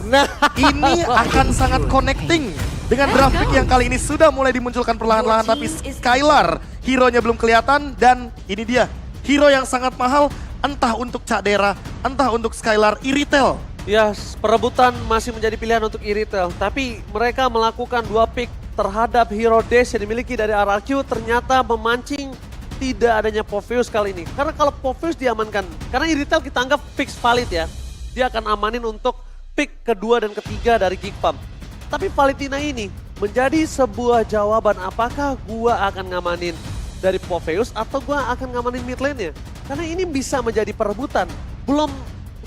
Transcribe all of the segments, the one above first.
Nah, Ini akan sangat connecting dengan draft pick yang kali ini sudah mulai dimunculkan perlahan-lahan. Tapi Skylar, hero-nya belum kelihatan. Dan ini dia, hero yang sangat mahal. Entah untuk Cadera, entah untuk Skylar, Iritel. Ya, perebutan masih menjadi pilihan untuk Iritel. Tapi mereka melakukan 2 pick terhadap hero dash yang dimiliki dari RRQ. Ternyata memancing tidak adanya Popheus kali ini. Karena kalau Popheus diamankan, karena Iritel kita anggap fix valid ya. Dia akan amanin untuk pick kedua dan ketiga dari Geek Farm. Tapi Valentina ini menjadi sebuah jawaban, apakah gua akan ngamanin dari Popheus atau gua akan ngamanin mid lane-nya. Karena ini bisa menjadi perebutan. Belum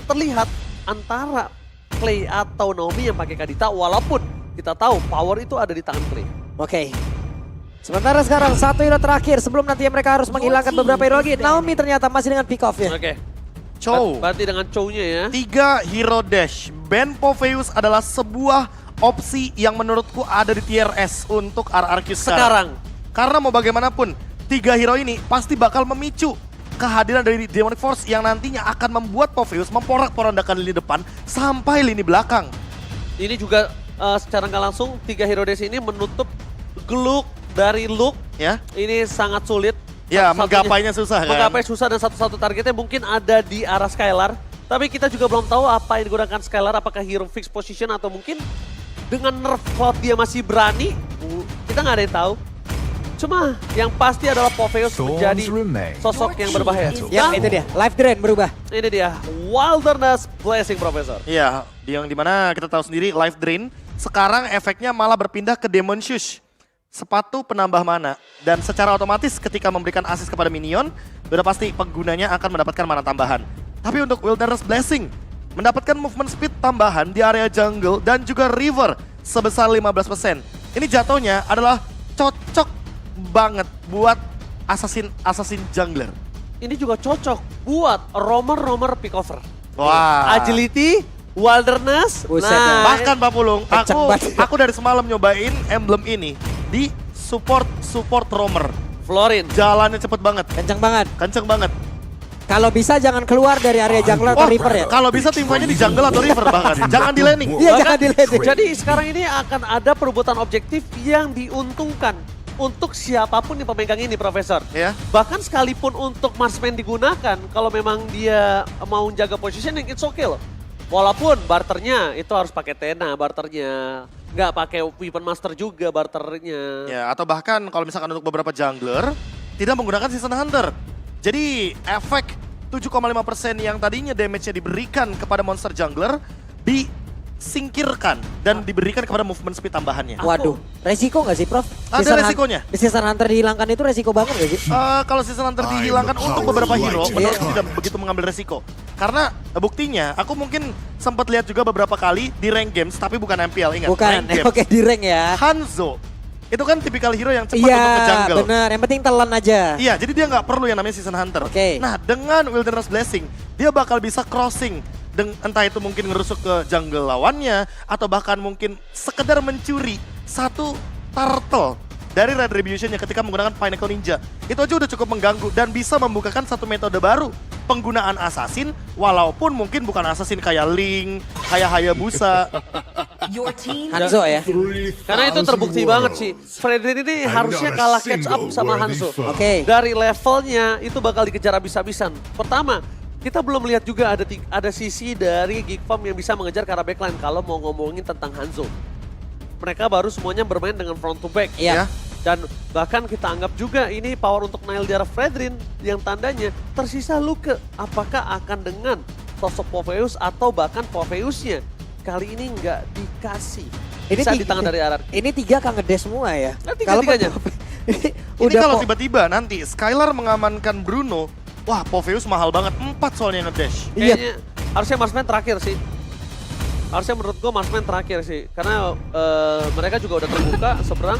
terlihat antara Clay atau Naomi yang pakai Kadita, walaupun kita tahu power itu ada di tangan Clay. oke. Sementara sekarang satu hero terakhir sebelum nantinya mereka harus menghilangkan beberapa hero lagi. Naomi ternyata masih dengan pick off-nya. Oke. Chow. Berarti dengan Chow-nya ya. 3 hero dash. Ban Popheus adalah sebuah opsi yang menurutku ada di tier S untuk RRQ sekarang. Karena mau bagaimanapun, 3 hero ini pasti bakal memicu kehadiran dari Demonic Force yang nantinya akan membuat Popheus memporak-porandakan lini depan sampai lini belakang. Ini juga secara nggak langsung 3 hero dash ini menutup gluk dari Luke. Ya, Ini sangat sulit. ya Satu-satunya- menggapainya susah kan. Menggapai susah dan satu-satu targetnya mungkin ada di arah Skylar. Tapi kita juga belum tahu apa yang digunakan Skylar, apakah hero fix position atau mungkin dengan nerf cloud dia masih berani. Kita nggak ada yang tahu. Cuma yang pasti adalah Popheus menjadi sosok yang berbahaya. Ya, itu dia. Life drain berubah. Ini dia, Wilderness Blessing Professor. Iya, yang dimana kita tahu sendiri Life Drain sekarang efeknya malah berpindah ke Demon Shush. Sepatu penambah mana. Dan secara otomatis ketika memberikan assist kepada minion, sudah pasti penggunanya akan mendapatkan mana tambahan. Tapi untuk Wilderness Blessing, mendapatkan movement speed tambahan di area jungle dan juga river sebesar 15%. Ini jatuhnya adalah cocok banget buat assassin jungler. Ini juga cocok buat roamer pickover. Wah. Agility, Wilderness, Buset nah, Bahkan Pak Pulung, Kenceng banget. aku dari semalam nyobain emblem ini di support roamer. Florin. Jalannya cepet banget, Kencang banget. kenceng banget. Kalau bisa jangan keluar dari area jungle atau river ya. Kalau bisa timnya di jungle atau river bahkan, jangan di laning. Iya, Bahkan- jangan dilihat. Jadi sekarang ini akan ada perebutan objektif yang diuntungkan untuk siapapun yang pemegang ini, Profesor. Ya, Bahkan sekalipun untuk marksman digunakan, kalau memang dia mau jaga positioning, it's okay loh. Walaupun barternya itu harus pakai Tena, barternya. Nggak pakai Weapon Master juga barternya. ya atau bahkan kalau misalkan untuk beberapa jungler tidak menggunakan Season Hunter. Jadi efek 7,5% yang tadinya damage-nya diberikan kepada monster jungler disingkirkan dan diberikan kepada movement speed tambahannya. Waduh, resiko nggak sih, Prof? Ada Season resikonya. Di Season Hunter dihilangkan itu resiko banget nggak sih? Kalau Season Hunter dihilangkan untuk beberapa hero, Iya. menurutku tidak begitu mengambil resiko. Karena buktinya, aku mungkin sempat lihat juga beberapa kali di rank games, tapi bukan MPL, ingat. Bukan, Rank games. oke di rank ya. Hanzo, itu kan tipikal hero yang cepat Iya, untuk nge-jungle. benar. Yang penting telan aja. Iya, jadi dia nggak perlu yang namanya Season Hunter. Oke. Nah, dengan Wilderness Blessing, dia bakal bisa crossing. Entah itu mungkin ngerusuk ke jungle lawannya, atau bahkan mungkin sekedar mencuri satu turtle dari Retribution-nya ketika menggunakan Pinnacle Ninja. Itu aja udah cukup mengganggu dan bisa membukakan satu metode baru. Penggunaan assassin, walaupun mungkin bukan assassin kayak Link, kayak Hayabusa. Hanzo ya. Karena itu terbukti banget sih. Fredrin ini harusnya kalah catch up sama Hanzo. Oke. Dari levelnya itu bakal dikejar habis-habisan. Pertama, kita belum lihat juga ada sisi dari Geek Farm yang bisa mengejar ke arah backline kalau mau ngomongin tentang Hanzo. Mereka baru semuanya bermain dengan front to back. Iya. Ya. Dan bahkan kita anggap juga ini power untuk nail di arah Fredrin yang tandanya tersisa Luke. Apakah akan dengan sosok Popheus atau bahkan Popheusnya kali ini nggak dikasih. Bisa di tangan dari RRQ. Ini 3 kan ngedes semua ya. Nah, tiga-tiganya. Ini Ini kalau kok- tiba-tiba nanti Skylar mengamankan Bruno, wah Popheus mahal banget, 4 soalnya nge-dash. Iya. Kayaknya harusnya marksman terakhir sih. Harusnya menurut gue marksman terakhir sih. Karena mereka juga udah terbuka seberang.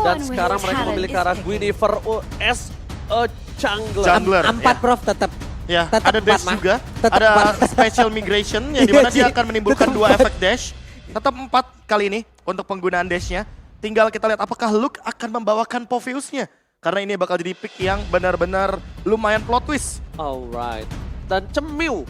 Dan sekarang mereka memilih ke arah Guinevere as a jungler. Jungler. 4 Prof tetap. Ya, Tetap ada dash 4, Mah. juga, Tetap ada 4. special migration yang Iya dimana dia sih, akan menimbulkan tetap 2 4. efek dash. Tetap 4 kali ini untuk penggunaan dashnya. Tinggal kita lihat apakah Luke akan membawakan Popheusnya. Karena ini bakal jadi pick yang benar-benar lumayan plot twist. Alright. Dan Cemiu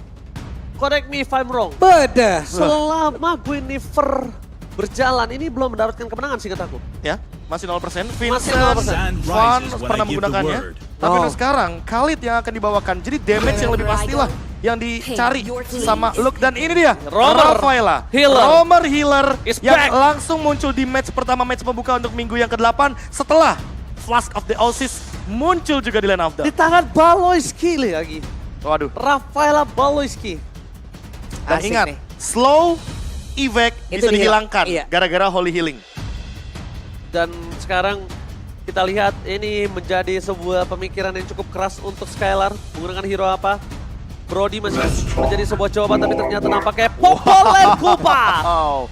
correct me if I'm wrong. Bedah. Selama Guinevere berjalan, ini belum mendapatkan kemenangan singkat aku. Ya, masih 0%. Masih Vincent, 0%. Van pernah menggunakannya. Tapi untuk sekarang, Khalid yang akan dibawakan. Jadi damage yang lebih pastilah yang dicari sama Luke. Dan ini dia, Romer Rafaela. Healer. Romer Healer Is yang back. langsung muncul di match pertama, match pembuka untuk minggu yang ke-8. Setelah Flask of the Oasis muncul juga di line up. Di tangan Baloyski lagi. Waduh. Rafaela Baloyski. Dan Asik ingat, nih. slow evac Itu bisa dihilang. dihilangkan Iya. gara-gara Holy Healing. Dan sekarang kita lihat ini menjadi sebuah pemikiran yang cukup keras untuk Skylar. Menggunakan hero apa? Brody masih menjadi sebuah jawaban, tapi ternyata nampaknya Popolen Kupa. Oh.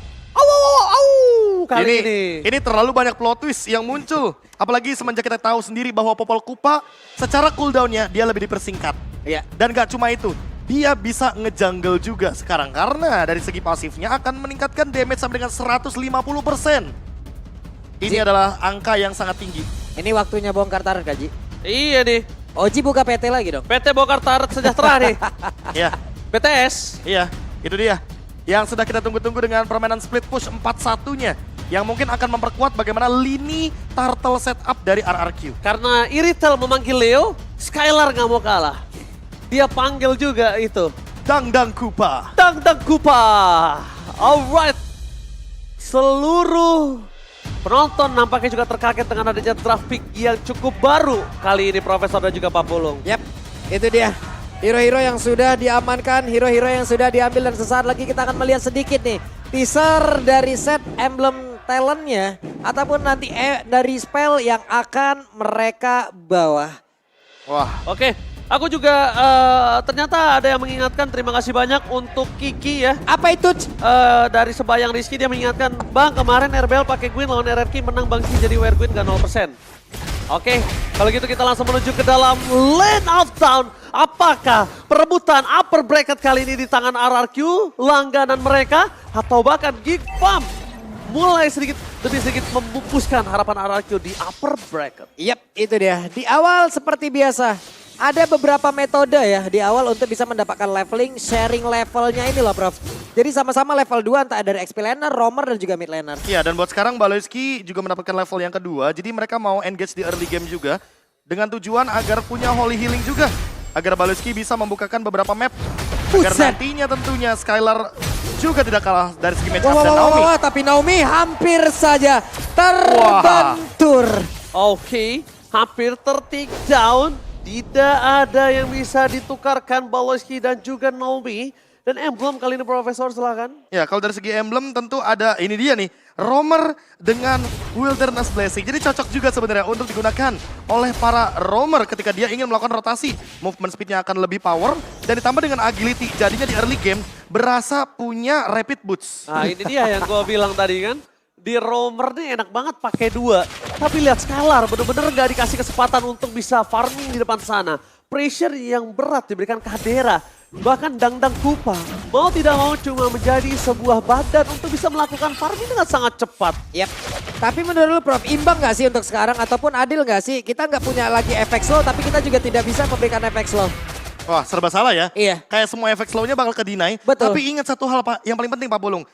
Kali ini. terlalu banyak plot twist yang muncul. Apalagi semenjak kita tahu sendiri bahwa Popol Kupa secara cooldownnya dia lebih dipersingkat. Iya. Dan gak cuma itu, dia bisa ngejungle juga sekarang. Karena dari segi pasifnya akan meningkatkan damage sampai dengan 150%. Ini adalah angka yang sangat tinggi. Ini waktunya bongkar turret Kaji. Iya nih. Oji buka PT lagi dong. PT Bongkar Turret Sejahtera nih. Ya, PTS. iya, itu dia. Yang sudah kita tunggu-tunggu dengan permainan split push 4-1-nya. Yang mungkin akan memperkuat bagaimana lini turtle setup dari RRQ. Karena Iritel memanggil Leo, Skylar nggak mau kalah. Dia panggil juga itu. Dang Kupa. Dang Kupa. Alright. Seluruh penonton nampaknya juga terkaget dengan adanya draft pick yang cukup baru kali ini Profesor dan juga Pak Pulung. Yap, itu dia. Hero-hero yang sudah diamankan, hero-hero yang sudah diambil, dan sesaat lagi kita akan melihat sedikit nih teaser dari set emblem talentnya ataupun nanti dari spell yang akan mereka bawa. Wah, Oke, aku juga ternyata ada yang mengingatkan, terima kasih banyak untuk Kiki ya. Apa itu? Dari Sebayang Rizky dia mengingatkan, Bang kemarin RBL pakai Gwyn lawan RRQ menang Bang Ki jadi wear Gwyn gak 0%. Oke, kalau gitu kita langsung menuju ke dalam Lane of Town. Apakah perebutan upper bracket kali ini di tangan RRQ, langganan mereka, atau bahkan Geek Farm mulai lebih sedikit membungkuskan harapan RRQ di upper bracket. Yap, itu dia. Di awal seperti biasa, ada beberapa metode ya di awal untuk bisa mendapatkan leveling, sharing levelnya ini loh Prof. Jadi sama-sama level 2 entah dari XP laner, roamer dan juga mid laner. iya, dan buat sekarang Baloyski juga mendapatkan level yang kedua. Jadi mereka mau engage di early game juga. Dengan tujuan agar punya Holy Healing juga. Agar Baloyski bisa membukakan beberapa map. Agar Buset. nantinya tentunya Skylar juga tidak kalah dari segi match up Wah, dan Naomi. tapi Naomi hampir saja terbentur. Oke, hampir ter-take down. Tidak ada yang bisa ditukarkan Baloyski dan juga Naomi. Dan emblem kali ini Profesor silakan. Ya, kalau dari segi emblem tentu ada, ini dia nih, roamer dengan Wilderness Blessing. Jadi cocok juga sebenarnya untuk digunakan oleh para roamer ketika dia ingin melakukan rotasi. Movement speednya akan lebih power dan ditambah dengan agility. Jadinya di early game berasa punya rapid boots. Nah ini dia yang gue bilang tadi kan. Di roamer nih enak banget pakai 2. Tapi lihat Skylar bener-bener gak dikasih kesempatan untuk bisa farming di depan sana. Pressure yang berat diberikan ke Hadera. Bahkan Dang Kupa mau tidak mau cuma menjadi sebuah badan untuk bisa melakukan farming dengan sangat cepat. Yap. Tapi menurut lu Prof, imbang gak sih untuk sekarang ataupun adil gak sih? Kita nggak punya lagi efek slow tapi kita juga tidak bisa memberikan efek slow. Wah, serba salah ya. Iya. Kayak semua efek slow-nya bakal ke-deny. Betul. Tapi ingat satu hal Pak, yang paling penting Pak Bolong.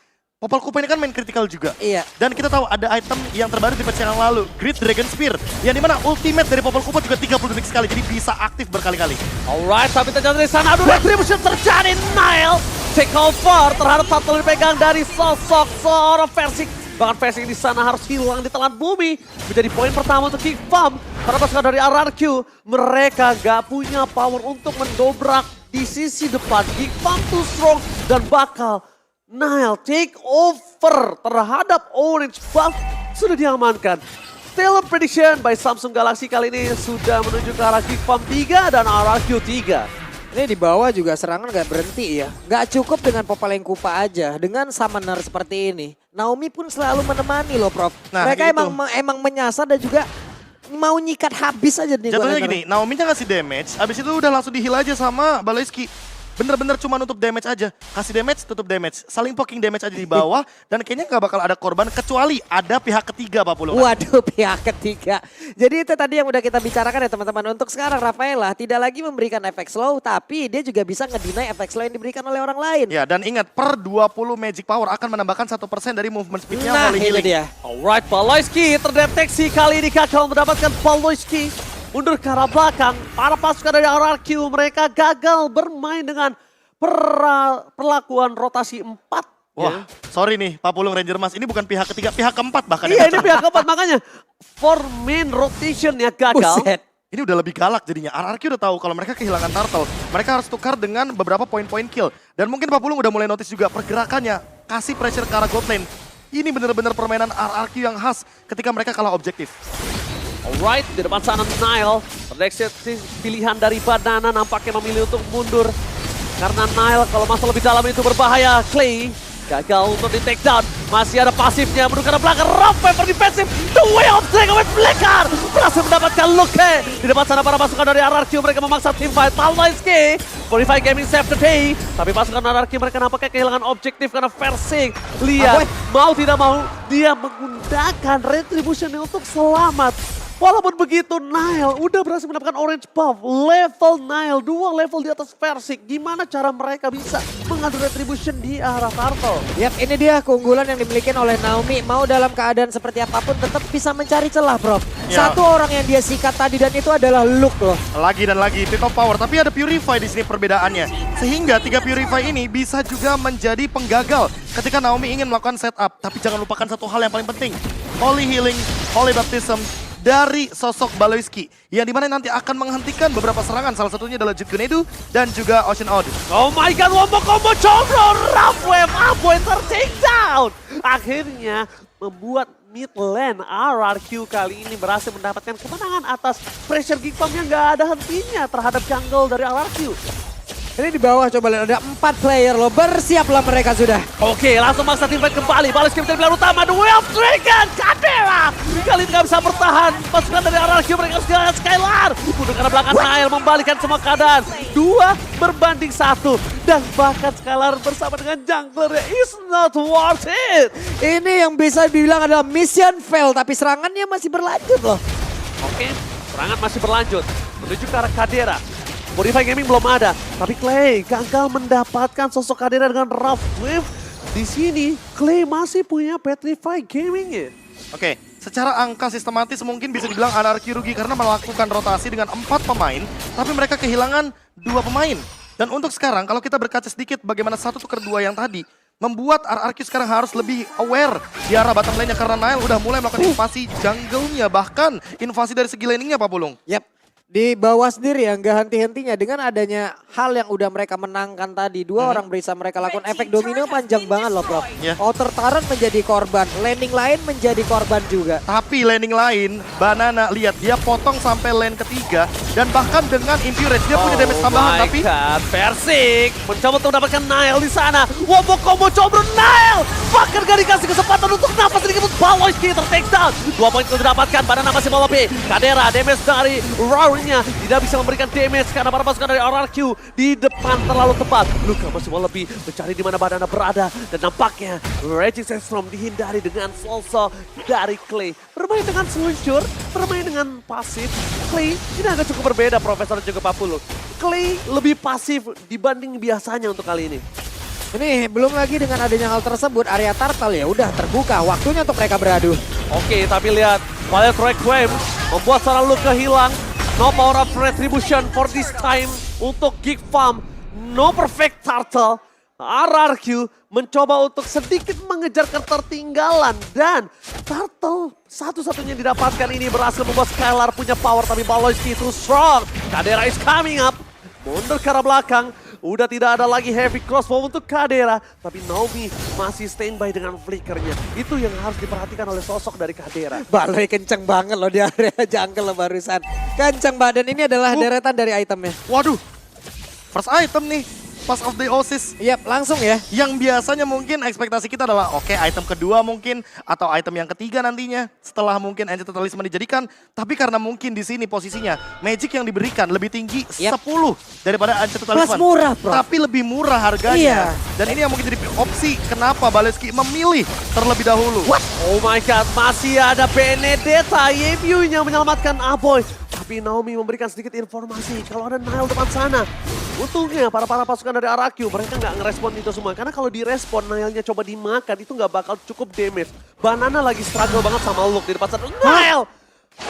Popol Kupa ini kan main critical juga. Iya. Dan kita tahu ada item yang terbaru di patch yang lalu, Great Dragon Spear. Yang dimana ultimate dari Popol Kupa juga 30 detik sekali, jadi bisa aktif berkali-kali. Alright, tapi ternyata dari sana aduh retribution terjadi. Nile take over terhadap satu dipegang dari sosok seorang versi. Bahkan versi di sana harus hilang di telan bumi. Menjadi poin pertama untuk Geek Farm. Karena pasukan dari RRQ, mereka gak punya power untuk mendobrak di sisi depan. Geek Farm too strong dan bakal Nile take over terhadap Orange Buff sudah diamankan. Stellar Prediction by Samsung Galaxy kali ini sudah menuju ke arah Geek Farm 3 dan RRQ 3. Ini di bawah juga serangan gak berhenti ya. Gak cukup dengan Popoleng Kupa aja. Dengan summoner seperti ini. Naomi pun selalu menemani loh Prof. Nah, mereka itu. emang menyasar dan juga mau nyikat habis aja nih. Jatuhnya gini, Naomi-nya ngasih damage, abis itu udah langsung di-heal aja sama Baloyski. bener-bener cuma nutup damage aja. Kasih damage, tutup damage. Saling poking damage aja di bawah. Dan kayaknya nggak bakal ada korban kecuali ada pihak ketiga Pak Pulungan. Waduh, pihak ketiga. Jadi itu tadi yang udah kita bicarakan ya teman-teman. Untuk sekarang Rafaela tidak lagi memberikan efek slow, tapi dia juga bisa ngedeny efek slow yang diberikan oleh orang lain. Ya, dan ingat per 20 magic power akan menambahkan 1% dari movement speednya Nah, Holy itu Healing. dia. Alright, Baloyski terdeteksi kali ini gagal mendapatkan Baloyski. Mundur ke arah belakang, para pasukan dari RRQ mereka gagal bermain dengan perlakuan rotasi 4. Wah, sorry nih Pak Pulung Ranger Mas, ini bukan pihak ketiga, pihak keempat bahkan. Iya, yang ini pihak keempat, makanya for main rotation ya gagal. Buset. Ini udah lebih galak jadinya. RRQ udah tahu kalau mereka kehilangan turtle. Mereka harus tukar dengan beberapa poin-poin kill. Dan mungkin Pak Pulung udah mulai notice juga pergerakannya. Kasih pressure ke arah gold lane. Ini bener-bener permainan RRQ yang khas ketika mereka kalah objektif. Alright, di depan sana Nile. Terdeteksi pilihan dari Banana nampaknya memilih untuk mundur. Karena Nile kalau masuk lebih dalam itu berbahaya. Clay gagal untuk di take down. Masih ada pasifnya, mundur ke arah belakang. Rough Pepper defensive. The way of Dragon with Flicker. Berhasil mendapatkan Luke. Di depan sana para pasukan dari RRQ mereka memaksa team fight. Palmainski. Fortify Gaming save the day. Tapi pasukan RRQ mereka nampaknya kehilangan objektif karena Versing. Lihat, mau tidak mau dia menggunakan Retribution untuk selamat. Walaupun begitu, Nile udah berhasil mendapatkan orange buff. Level Nile, 2 level di atas Versing. Gimana cara mereka bisa mengadu retribution di arah Turtle? Yap, ini dia keunggulan yang dimiliki oleh Naomi. Mau dalam keadaan seperti apapun tetap bisa mencari celah, Bro. Ya. Satu orang yang dia sikat tadi dan itu adalah Luke loh. Lagi dan lagi pick of power, tapi ada Purify di sini perbedaannya. Sehingga 3 Purify ini bisa juga menjadi penggagal ketika Naomi ingin melakukan setup. Tapi jangan lupakan satu hal yang paling penting. Holy Healing, Holy Baptism dari sosok Baloyski. Yang dimana nanti akan menghentikan beberapa serangan. Salah satunya adalah Jet Grenade dan juga Ocean Odd. Oh my god, wombo combo combro, rough wave, Aboy ter-take down. Akhirnya membuat mid lane RRQ kali ini berhasil mendapatkan kemenangan atas pressure Geek Bomb yang gak ada hentinya terhadap jungle dari RRQ. Ini di bawah coba lihat ada 4 player loh. Bersiaplah mereka sudah. Oke, langsung maksa tim fight kembali. Balas game dari pilihan utama. The Way of Dragon. Kadera. Kali ini gak bisa bertahan. Pasukan dari RRQ mereka harus kehilangan Skylar. Mundur karena belakang Nile membalikan semua keadaan. 2 berbanding 1. Dan bahkan Skylar bersama dengan jungler is not worth it. Ini yang bisa dibilang adalah mission fail. Tapi serangannya masih berlanjut loh. Oke, serangan masih berlanjut. Menuju ke arah Kadera. Fortify Gaming belum ada, tapi Clay gagal mendapatkan sosok Kadera dengan Rough Wave. Di sini Clay masih punya Petrify Gaming ya. Oke, secara angka sistematis mungkin bisa dibilang RRQ rugi karena melakukan rotasi dengan 4 pemain, tapi mereka kehilangan 2 pemain. Dan untuk sekarang, kalau kita berkaca sedikit bagaimana 1 tukar 2 yang tadi, membuat RRQ sekarang harus lebih aware di arah bottom lane-nya karena Nile udah mulai melakukan invasi jungle-nya, bahkan invasi dari segi laning-nya Pak Pulung. Yap. Di bawah sendiri ya, nggak henti-hentinya dengan adanya hal yang udah mereka menangkan tadi. 2 orang bisa mereka lakukan efek domino panjang banget loh, Bro. Ya. Outer Turret menjadi korban, landing lain menjadi korban juga. Tapi laning lain, Banana lihat dia potong sampai lane ketiga dan bahkan dengan Impurage dia punya damage tambahan tapi God, Versing mencoba untuk mendapatkan Nile di sana. Wombo combo combro Nile. Bahkan gak dikasih kesempatan untuk napas sedikit untuk Baloyski ter-take down. 2 poin itu didapatkan, Banana masih mau lebih. Kadera damage dari Rory-nya tidak bisa memberikan damage karena para pasukan dari RRQ di depan terlalu tepat. Luka masih mau lebih mencari di mana Banana berada dan nampaknya Raging Sandstorm dihindari dengan sosok dari Clay. Bermain dengan seluncur, bermain dengan pasif. Clay ini agak cukup berbeda Profesor dan juga Pak Pulung. Clay lebih pasif dibanding biasanya untuk kali ini. Ini belum lagi dengan adanya hal tersebut, area Turtle ya udah terbuka, waktunya untuk mereka beradu. Oke, tapi lihat Violet Requiem membuat seorang Luka hilang. No power of retribution for this time untuk Geek Farm. No perfect turtle. RRQ mencoba untuk sedikit mengejar ketertinggalan. Dan turtle satu-satunya didapatkan ini berhasil membuat Skylar punya power. Tapi Baloyski too strong. Kadera is coming up. Mundur ke arah belakang. Udah tidak ada lagi heavy crossbow untuk Kadera. Tapi Naomi masih standby dengan flickernya. Itu yang harus diperhatikan oleh sosok dari Kadera. Baloy kenceng banget loh di area jungle loh barusan. Kenceng badan ini adalah deretan dari itemnya. waduh, first item nih. Pass of the Oasis. Yap, langsung ya. Yang biasanya mungkin ekspektasi kita adalah oke, item kedua mungkin atau item yang ketiga nantinya setelah mungkin Enchanted Talisman dijadikan, tapi karena mungkin di sini posisinya Magic yang diberikan lebih tinggi 10 daripada Enchanted Talisman. Plus murah, bro. Tapi lebih murah harganya. Iya. Dan ini yang mungkin jadi opsi kenapa Baleski memilih terlebih dahulu. Oh my god, masih ada Benedetta, Yeview yang menyelamatkan Aboy. Tapi Naomi memberikan sedikit informasi kalau ada Nile depan sana. Untungnya para pasukan dari RRQ mereka nggak ngerespon itu semua. Karena kalau direspon Nile-nya coba dimakan itu nggak bakal cukup damage. Banana lagi struggle banget sama Luke di depan sana. Nile!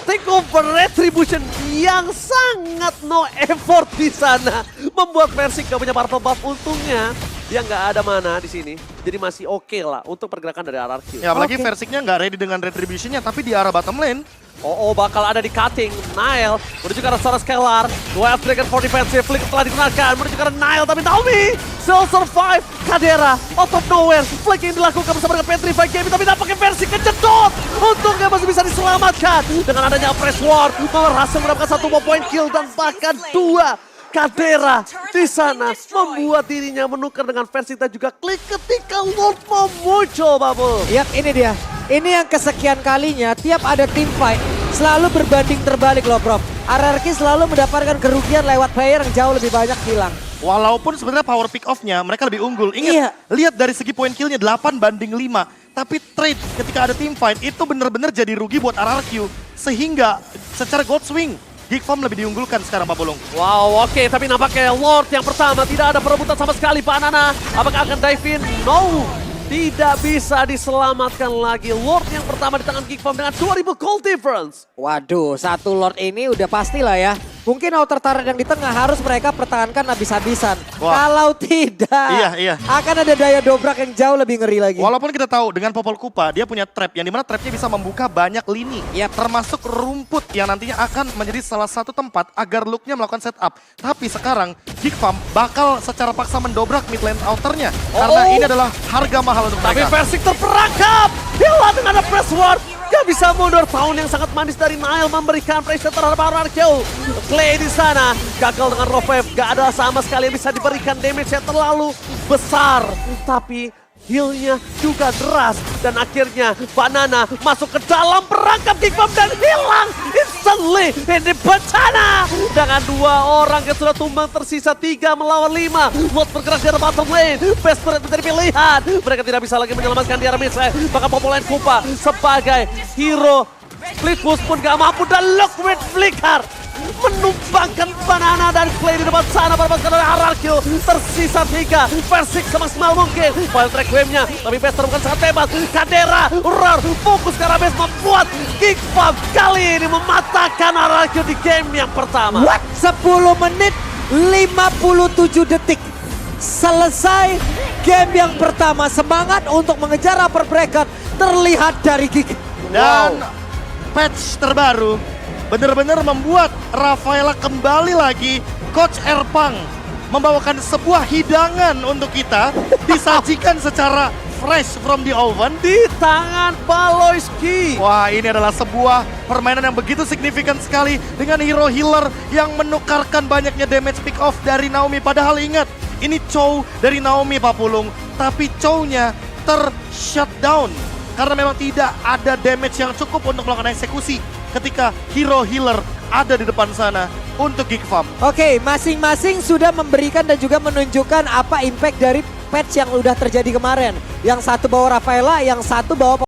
Take over Retribution yang sangat no effort di sana. Membuat Versik gak punya purple buff. Untungnya dia nggak ada mana di sini. Jadi masih oke lah untuk pergerakan dari RRQ. Ya apalagi Versiknya nggak ready dengan Retribution-nya tapi di arah bottom lane. Oh, bakal ada di cutting. Nile menuju ke arah seorang Scalar. 12 Dragon for defensive. Flick telah digunakan. Menuju ke arah Nile. Tapi Naomi still survive. Kadera out of nowhere. Flick yang dilakukan bersama dengan Petrify Game. Tapi nampaknya versi kejedot. Untungnya masih bisa diselamatkan. Dengan adanya Press War. Berhasil mendapatkan 1 point kill. Dan bahkan 2. Kadera di sana membuat dirinya menukar dengan versi dan juga klik ketika Lord mau muncul, Bubble. Yap, ini dia. Ini yang kesekian kalinya tiap ada team fight selalu berbanding terbalik loh, Prof. RRQ selalu mendapatkan kerugian lewat player yang jauh lebih banyak hilang. Walaupun sebenarnya power pick off-nya mereka lebih unggul. Ingat, Iya. lihat dari segi point kill-nya 8-5. Tapi trade ketika ada team fight itu benar-benar jadi rugi buat RRQ. Sehingga secara God Swing, Geek Farm lebih diunggulkan sekarang Pak Bolong. Wow, oke, tapi nampaknya Lord yang pertama tidak ada perebutan sama sekali. Banana, apakah akan dive in? No, tidak bisa diselamatkan lagi. Lord yang pertama di tangan Geek Farm dengan 2000 gold difference. Waduh, satu Lord ini udah pastilah ya. Mungkin outer turret yang di tengah harus mereka pertahankan habis-habisan. Wah. Kalau tidak, Iya. akan ada daya dobrak yang jauh lebih ngeri lagi. Walaupun kita tahu dengan Popol Kupa dia punya trap yang dimana trapnya bisa membuka banyak lini. Yap. Termasuk rumput yang nantinya akan menjadi salah satu tempat agar Luke-nya melakukan setup. Tapi sekarang Geek Farm bakal secara paksa mendobrak mid lane outernya. Karena ini adalah harga mahal untuk Tapi mereka. Versik terperangkap. Hilang dengan ada press ward. Gak bisa mundur. Tahun yang sangat manis dari Nile memberikan pressure terhadap RRQ. Clay di sana gagal dengan Rovef. Gak ada sama sekali yang bisa diberikan damage yang terlalu besar. Tapi heal-nya juga deras. Dan akhirnya Banana masuk ke dalam perangkap Geek Farm dan hilang instantly. Ini bencana. Dengan 2 orang yang sudah tumbang tersisa 3 melawan 5. Lot bergerak di arah bottom lane. Best Spirit menjadi pilihan. Mereka tidak bisa lagi menyelamatkan di arah mid lane. Bahkan Popoline Kupa sebagai hero split push pun gak mampu. Dan look with flicker menumbangkan Banana dan Clay di depan sana pada pasukan dari RRQ. Tersisa 3, Versik semaksimal mungkin. Final track wave-nya, tapi Bester bukan sangat bebas. Kadera, Roar, fokus ke arah base membuat Geek Farm kali ini mematahkan RRQ di game yang pertama. What? 10 menit 57 detik. Selesai game yang pertama. Semangat untuk mengejar upper bracket terlihat dari Geek. Dan patch terbaru benar-benar membuat Rafaela kembali lagi. Coach Erpang membawakan sebuah hidangan untuk kita. Disajikan secara fresh from the oven. Di tangan Baloyski. Wah, ini adalah sebuah permainan yang begitu signifikan sekali dengan hero healer yang menukarkan banyaknya damage pick off dari Naomi. Padahal ingat, ini Chow dari Naomi Pak Pulung. Tapi Chow-nya ter-shutdown karena memang tidak ada damage yang cukup untuk melakukan eksekusi ketika hero healer ada di depan sana untuk Geek Farm. Oke, masing-masing sudah memberikan dan juga menunjukkan apa impact dari patch yang udah terjadi kemarin. Yang satu bawa Rafaela, yang satu bawa